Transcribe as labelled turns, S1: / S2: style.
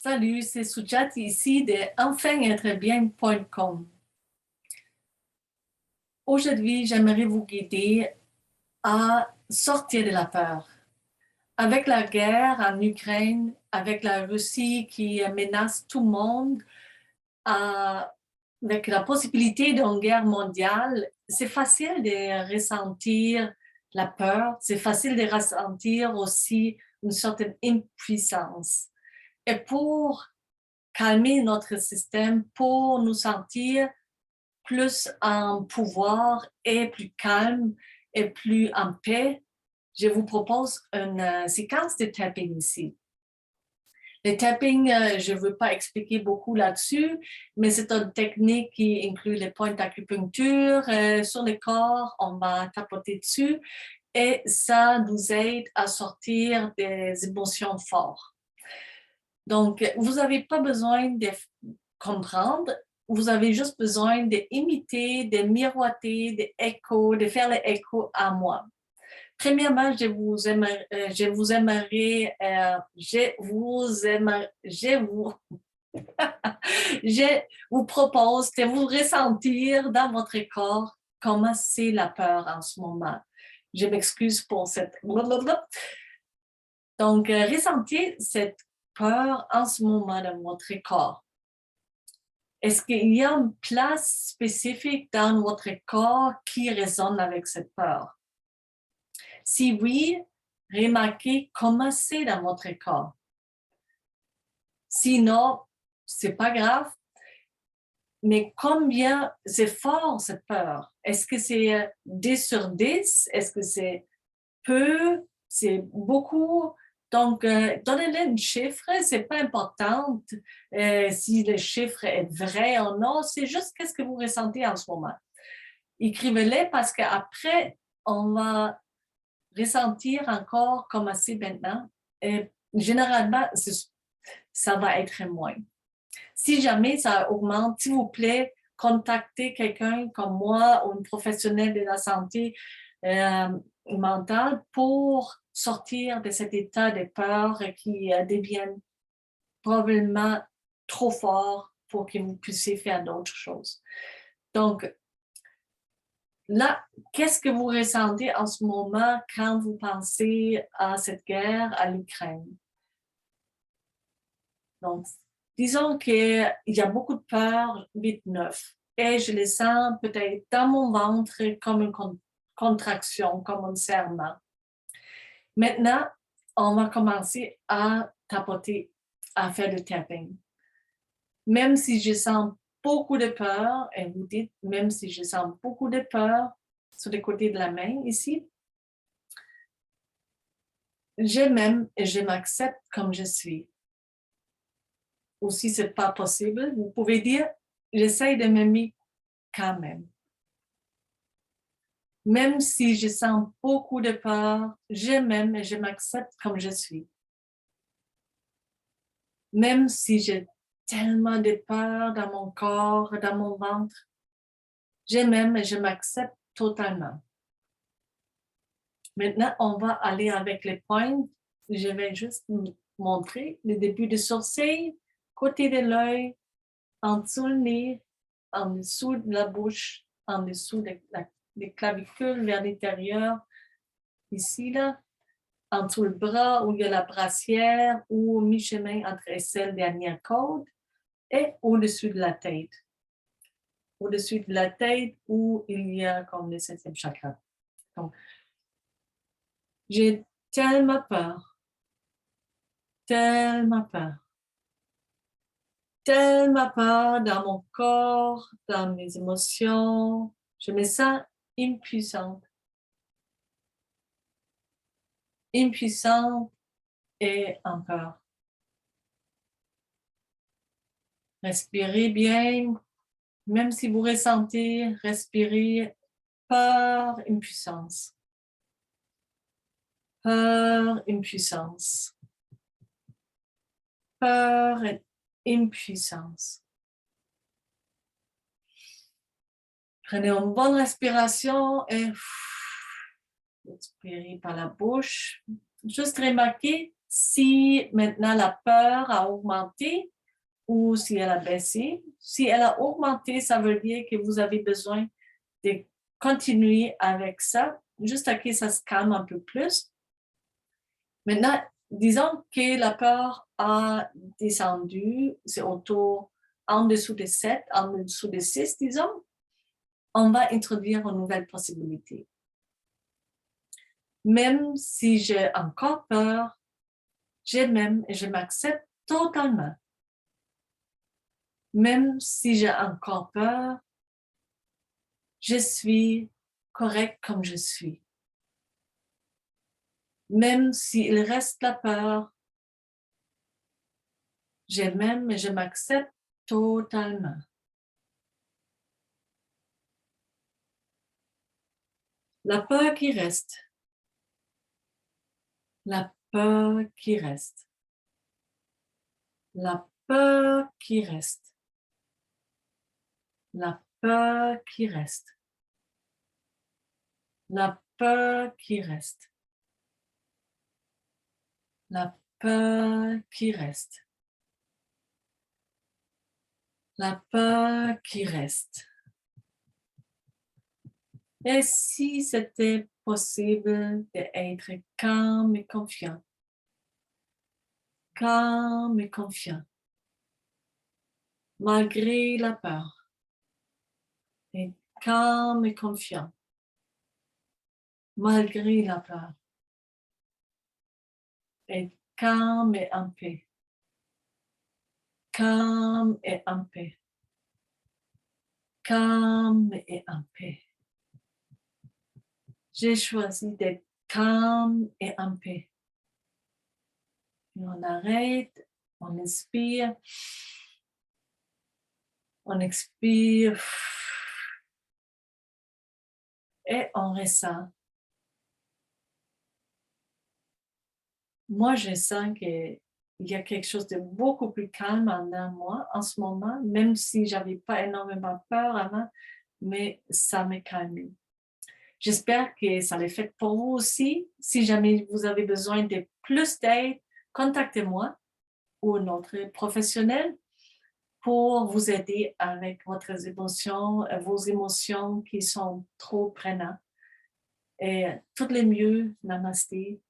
S1: Salut, c'est Sujat ici de enfainêtrebien.com. Aujourd'hui, j'aimerais vous guider à sortir de la peur. Avec la guerre en Ukraine, avec la Russie qui menace tout le monde, avec la possibilité d'une guerre mondiale, c'est facile de ressentir la peur, c'est facile de ressentir aussi une certaine impuissance. Et pour calmer notre système, pour nous sentir plus en pouvoir et plus calme et plus en paix, je vous propose une séquence de tapping ici. Le tapping, je ne veux pas expliquer beaucoup là-dessus, mais c'est une technique qui inclut les points d'acupuncture sur le corps. On va tapoter dessus et ça nous aide à sortir des émotions fortes. Donc, vous n'avez pas besoin de comprendre, vous avez juste besoin d'imiter, de miroiter, de faire l'écho à moi. Premièrement, je vous propose de vous ressentir dans votre corps comment c'est la peur en ce moment. Je m'excuse pour cette... Donc, ressentez cette peur en ce moment dans votre corps. Est-ce qu'il y a une place spécifique dans votre corps qui résonne avec cette peur? Si oui, remarquez comment c'est dans votre corps. Sinon, c'est pas grave, mais combien c'est fort cette peur? Est-ce que c'est 10 sur 10? Est-ce que c'est peu? C'est beaucoup? Donc, donnez-le un chiffre, c'est pas important si le chiffre est vrai ou non, c'est juste qu'est-ce que vous ressentez en ce moment. Écrivez-le parce qu'après, on va ressentir encore comme c'est maintenant. Et généralement, ça va être moins. Si jamais ça augmente, s'il vous plaît, contactez quelqu'un comme moi ou un professionnel de la santé mentale pour sortir de cet état de peur qui devienne probablement trop fort pour que vous puissiez faire d'autres choses. Donc, là, qu'est-ce que vous ressentez en ce moment quand vous pensez à cette guerre à l'Ukraine? Donc, disons qu'il y a beaucoup de peur, 8-9, et je les sens peut-être dans mon ventre comme une contraction, comme un serrement. Maintenant, on va commencer à tapoter, à faire le tapping. Même si je sens beaucoup de peur, et vous dites, même si je sens beaucoup de peur sur le côté de la main ici, je m'aime et je m'accepte comme je suis. Ou si ce n'est pas possible, vous pouvez dire, j'essaie de m'aimer quand même. Même si je sens beaucoup de peur, je m'aime et je m'accepte comme je suis. Même si j'ai tellement de peur dans mon corps, dans mon ventre, je m'aime et je m'accepte totalement. Maintenant, on va aller avec les points. Je vais juste vous montrer le début du sourcil, côté de l'œil, en dessous le nez, en dessous de la bouche, en dessous des clavicules vers l'intérieur, ici, là, en dessous le bras où il y a la brassière ou mi-chemin entre aisselle dernière côte et au-dessus de la tête. Au-dessus de la tête où il y a comme le 7e chakra. Donc, j'ai tellement peur, tellement peur, tellement peur dans mon corps, dans mes émotions. Je me sens impuissante. Impuissante et en peur. Respirez bien, même si vous ressentez, respirez peur, impuissance. Peur, impuissance. Peur et impuissance. Prenez une bonne respiration et expirez par la bouche. Juste remarquez si maintenant la peur a augmenté ou si elle a baissé. Si elle a augmenté, ça veut dire que vous avez besoin de continuer avec ça, juste à ce que ça se calme un peu plus. Maintenant, disons que la peur a descendu, c'est autour, en dessous de 7, en dessous de 6, disons, on va introduire une nouvelle possibilité. Même si j'ai encore peur, je m'aime et je m'accepte totalement. Même si j'ai encore peur, je suis correct comme je suis. Même s'il reste la peur, je m'aime et je m'accepte totalement. La peur qui reste. La peur qui reste. La peur qui reste. La peur qui reste. La peur qui reste. La peur qui reste. La peur qui reste. Et si c'était possible d'être calme et confiant. Calme et confiant. Malgré la peur. Et calme et confiant. Malgré la peur. Et calme et en paix. Calme et en paix. Calme et en paix. J'ai choisi d'être calme et en paix. Et on arrête, on inspire, on expire et on ressent. Moi, je sens qu'il y a quelque chose de beaucoup plus calme en moi en ce moment, même si j'avais pas énormément peur avant, mais ça m'est calmé. J'espère que ça l'est fait pour vous aussi. Si jamais vous avez besoin de plus d'aide, contactez-moi ou notre professionnel pour vous aider avec vos émotions qui sont trop prenantes. Et tout le mieux, namasté.